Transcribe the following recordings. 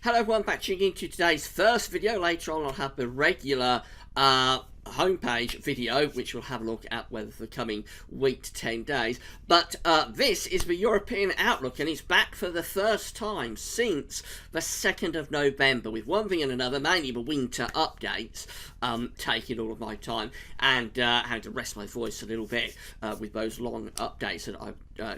Hello everyone, back tuning into today's first video. Later on I'll have the regular homepage video, which we'll have a look at whether for the coming week to 10 days. But this is the European Outlook, and it's back for the first time since the 2nd of November, with one thing and another, mainly the winter updates, taking all of my time, and having to rest my voice a little bit with those long updates that I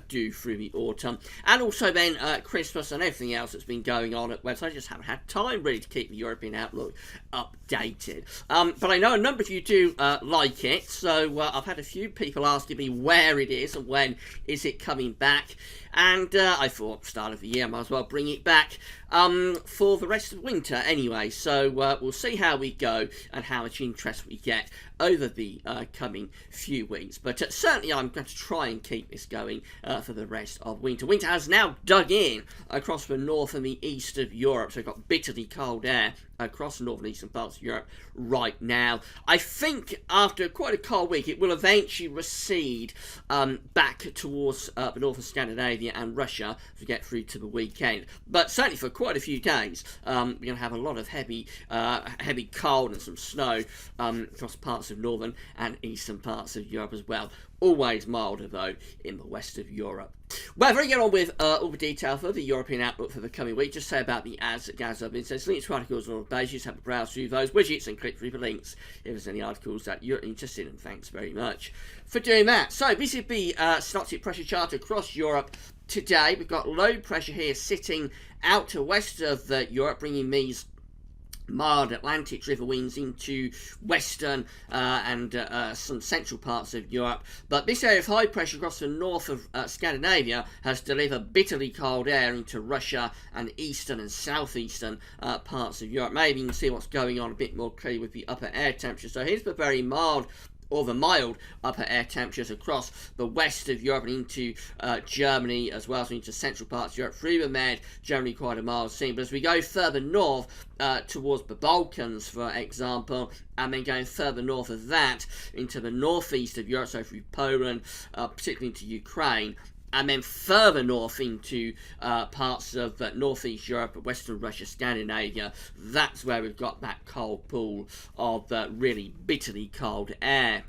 do through the autumn, and also then Christmas and everything else that's been going on at website. I just haven't had time really to keep the European Outlook updated. But I know a number of you do like it, so I've had a few people asking me where it is and when is it coming back, and I thought start of the year I might as well bring it back for the rest of winter anyway. So we'll see how we go and how much interest we get over the coming few weeks, but certainly I'm going to try and keep this going for the rest of winter. Winter has now dug in across the north and the east of Europe, so we've got bitterly cold air across the northern eastern parts of Europe right now. I think after quite a cold week it will eventually recede back towards the north of Scandinavia and Russia as we get through to the weekend, but certainly for quite a few days we're going to have a lot of heavy cold and some snow across parts of northern and eastern parts of Europe as well. Always milder though in the west of Europe. Well, before we get on with all the detail for the European Outlook for the coming week, just say about the ads that Gaz have been says links to articles on all pages. Have a browse through those widgets and click through the links if there's any articles that you're interested in. Thanks very much for doing that. So this is the synoptic pressure chart across Europe today. We've got low pressure here sitting out to west of Europe, bringing these mild Atlantic river winds into western and some central parts of Europe, but this area of high pressure across the north of Scandinavia has delivered bitterly cold air into Russia and eastern and southeastern parts of Europe. Maybe you can see what's going on a bit more clearly with the upper air temperature. So here's the very mild or the mild upper air temperatures across the west of Europe and into Germany as well, so into central parts of Europe. Through the Med, generally quite a mild scene. But as we go further north towards the Balkans, for example, and then going further north of that into the northeast of Europe, so through Poland, particularly into Ukraine, and then further north into parts of northeast Europe, western Russia, Scandinavia, that's where we've got that cold pool of really bitterly cold air.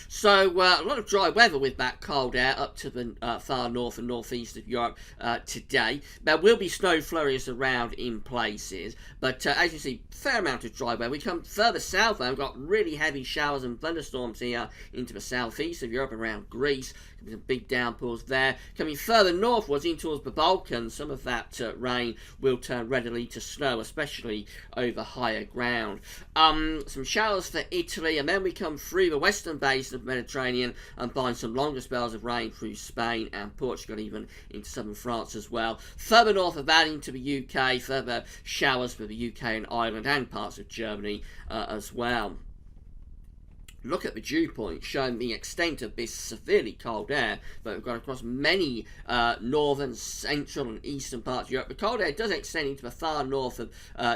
So a lot of dry weather with that cold air up to the far north and northeast of Europe today. There will be snow flurries around in places, but as you see, fair amount of dry weather. We come further south though, we've got really heavy showers and thunderstorms here into the southeast of Europe around Greece. Some big downpours there. Coming further northwards in towards the Balkans, some of that rain will turn readily to snow, especially over higher ground. Some showers for Italy, and then we come through the western basin of the Mediterranean and find some longer spells of rain through Spain and Portugal, even into southern France as well. Further north of that into the UK, further showers for the UK and Ireland and parts of Germany as well. Look at the dew point showing the extent of this severely cold air that we've got across many northern, central and eastern parts of Europe. The cold air does extend into the far north of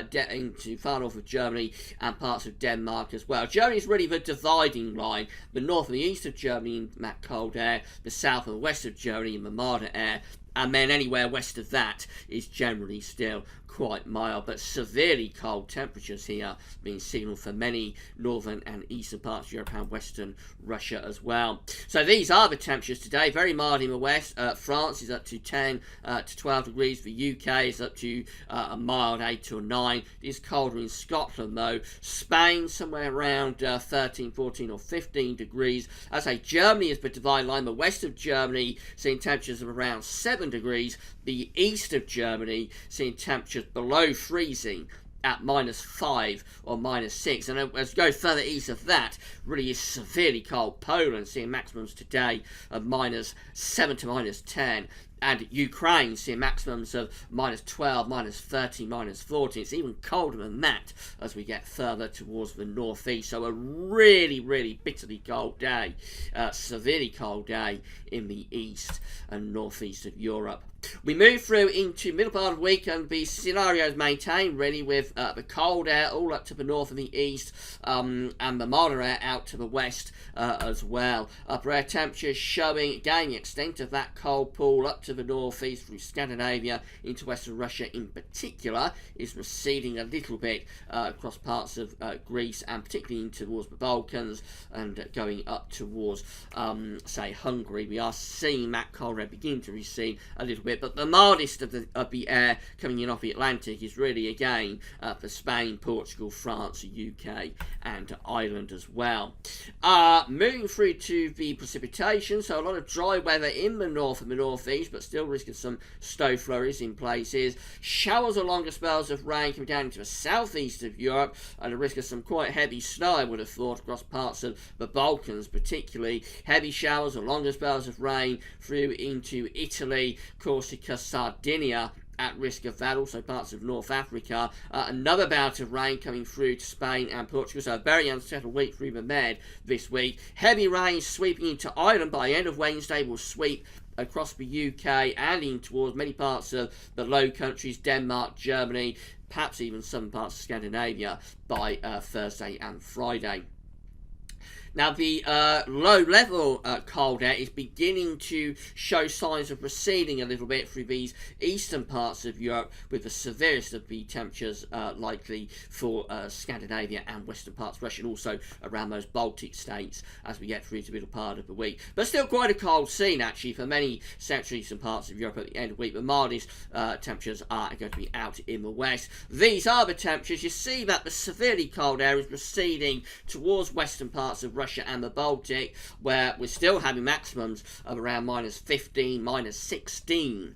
Germany and parts of Denmark as well. Germany is really the dividing line. The north and the east of Germany in that cold air, the south and the west of Germany in the milder air, and then anywhere west of that is generally still quite mild, but severely cold temperatures here being signalled for many northern and eastern parts of Europe and western Russia as well. So these are the temperatures today. Very mild in the west. France is up to 10 to 12 degrees. The UK is up to a mild 8 or 9. It is colder in Scotland though. Spain somewhere around 13, 14 or 15 degrees. As I say, Germany is the dividing line. The west of Germany seeing temperatures of around 7 degrees. The east of Germany seeing temperatures below freezing at -5 or -6, and as we go further east of that, really is severely cold. Poland seeing maximums today of -7 to -10, and Ukraine seeing maximums of -12, -30, -40. It's even colder than that as we get further towards the northeast. So a really, really bitterly cold day, severely cold day in the east and northeast of Europe. We move through into middle part of the week, and the scenarios maintain really with the cold air all up to the north and the east, and the milder air out to the west as well. Upper air temperatures showing again the extent of that cold pool up to the northeast through Scandinavia into western Russia in particular is receding a little bit across parts of Greece and particularly in towards the Balkans and going up towards, say, Hungary. We are seeing that cold air begin to recede a little bit, but the mildest of the air coming in off the Atlantic is really again for Spain, Portugal, France, UK and Ireland as well. Moving through to the precipitation, so a lot of dry weather in the north and the northeast, but still risk of some snow flurries in places. Showers or longer spells of rain coming down into the southeast of Europe, and a risk of some quite heavy snow, I would have thought, across parts of the Balkans, particularly heavy showers or longer spells of rain through into Italy, Corsica, Sardinia, at risk of that, also parts of North Africa. Another bout of rain coming through to Spain and Portugal, so a very unsettled week for the Med this week. Heavy rain sweeping into Ireland by the end of Wednesday will sweep across the UK and in towards many parts of the Low Countries, Denmark, Germany, perhaps even some parts of Scandinavia by Thursday and Friday. Now, the low-level cold air is beginning to show signs of receding a little bit through these eastern parts of Europe, with the severest of the temperatures likely for Scandinavia and western parts of Russia, and also around those Baltic states as we get through to the middle part of the week. But still quite a cold scene, actually, for many central eastern parts of Europe at the end of the week. The mildest temperatures are going to be out in the west. These are the temperatures. You see that the severely cold air is receding towards western parts of Russia and the Baltic, where we're still having maximums of around -15, -16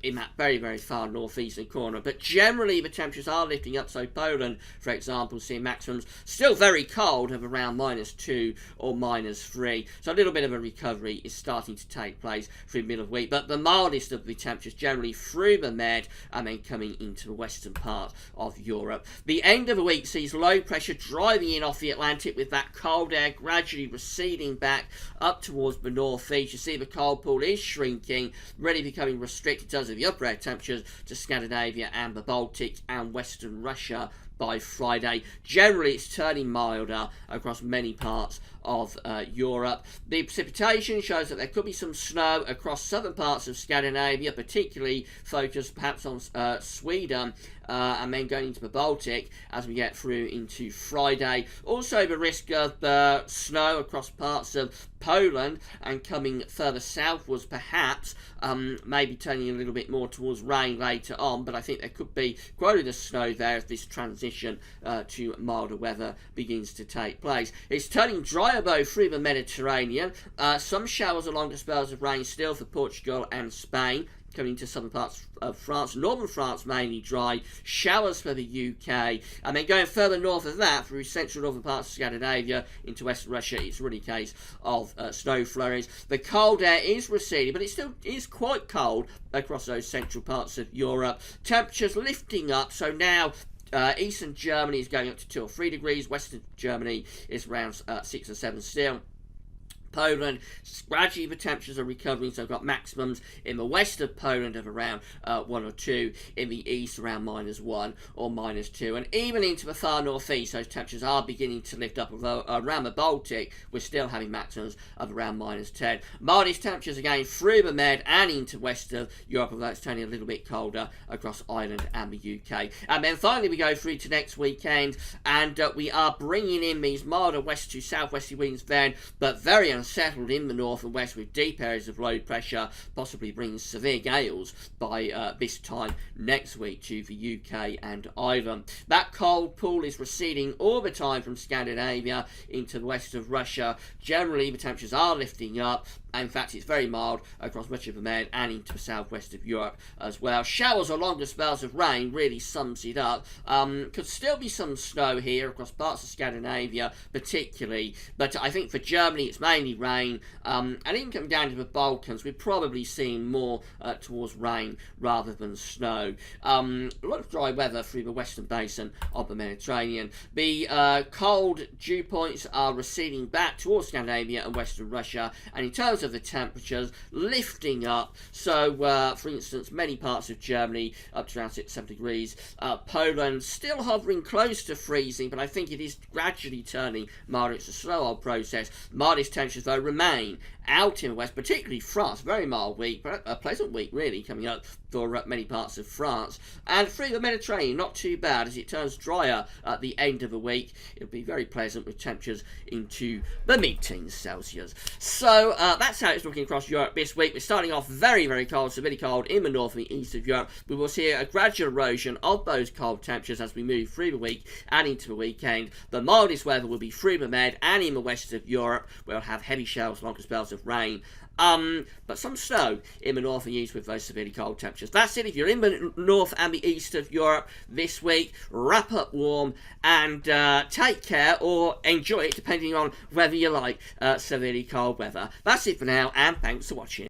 in that very, very far northeastern corner. But generally the temperatures are lifting up, so Poland, for example, seeing maximums still very cold of around -2 or -3. So a little bit of a recovery is starting to take place through the middle of the week, but the mildest of the temperatures generally through the Med and then coming into the western part of Europe. The end of the week sees low pressure driving in off the Atlantic, with that cold air gradually receding back up towards the northeast. You see the cold pool is shrinking, really becoming restricted in terms of the upper air temperatures to Scandinavia and the Baltic and western Russia by Friday. Generally, it's turning milder across many parts of Europe. The precipitation shows that there could be some snow across southern parts of Scandinavia, particularly focused perhaps on Sweden, and then going into the Baltic as we get through into Friday. Also the risk of snow across parts of Poland and coming further southwards, perhaps, maybe turning a little bit more towards rain later on, but I think there could be quite a bit of snow there as this transition to milder weather begins to take place. It's turning drier though through the Mediterranean. Some showers or longer spells of rain still for Portugal and Spain, coming to southern parts of France, northern France mainly dry, showers for the UK, and then going further north of that through central northern parts of Scandinavia into western Russia, it's really a case of snow flurries. The cold air is receding, but it still is quite cold across those central parts of Europe. Temperatures lifting up, so now eastern Germany is going up to 2 or 3 degrees, western Germany is around 6 or 7 still. Poland, gradually the temperatures are recovering, so I've got maximums in the west of Poland of around 1 or 2, in the east around -1 or -2, and even into the far northeast those temperatures are beginning to lift up. Although around the Baltic we're still having maximums of around -10. Mildest temperatures again through the Med and into west of Europe, although it's turning a little bit colder across Ireland and the UK. And then finally we go through to next weekend, and we are bringing in these milder west to southwesterly winds then, but very unsettled in the north and west, with deep areas of low pressure, possibly bringing severe gales by this time next week to the UK and Ireland. That cold pool is receding all the time from Scandinavia into the west of Russia. Generally the temperatures are lifting up. In fact, it's very mild across much of the Med and into the southwest of Europe as well. Showers or longer spells of rain really sums it up. Could still be some snow here across parts of Scandinavia particularly, but I think for Germany it's mainly rain, and even coming down to the Balkans we're probably seeing more towards rain rather than snow. A lot of dry weather through the western basin of the Mediterranean. The cold dew points are receding back towards Scandinavia and western Russia, and in terms because of the temperatures lifting up. So, for instance, many parts of Germany up to around 7 degrees. Poland still hovering close to freezing, but I think it is gradually turning milder. It's a slow old process. Mildest temperatures, though, remain out in the west, particularly France. Very mild week, but a pleasant week, really, coming up for many parts of France. And through the Mediterranean, not too bad as it turns drier at the end of the week. It'll be very pleasant with temperatures into the mid-teens Celsius. So that's how it's looking across Europe this week. We're starting off very, very cold, severely cold in the north and the east of Europe. We will see a gradual erosion of those cold temperatures as we move through the week and into the weekend. The mildest weather will be through the Med and in the west of Europe. We'll have heavy showers, longer spells of rain. But some snow in the north and east with those severely cold temperatures. That's it. If you're in the north and the east of Europe this week, wrap up warm and take care, or enjoy it depending on whether you like severely cold weather. That's it for now, and thanks for watching.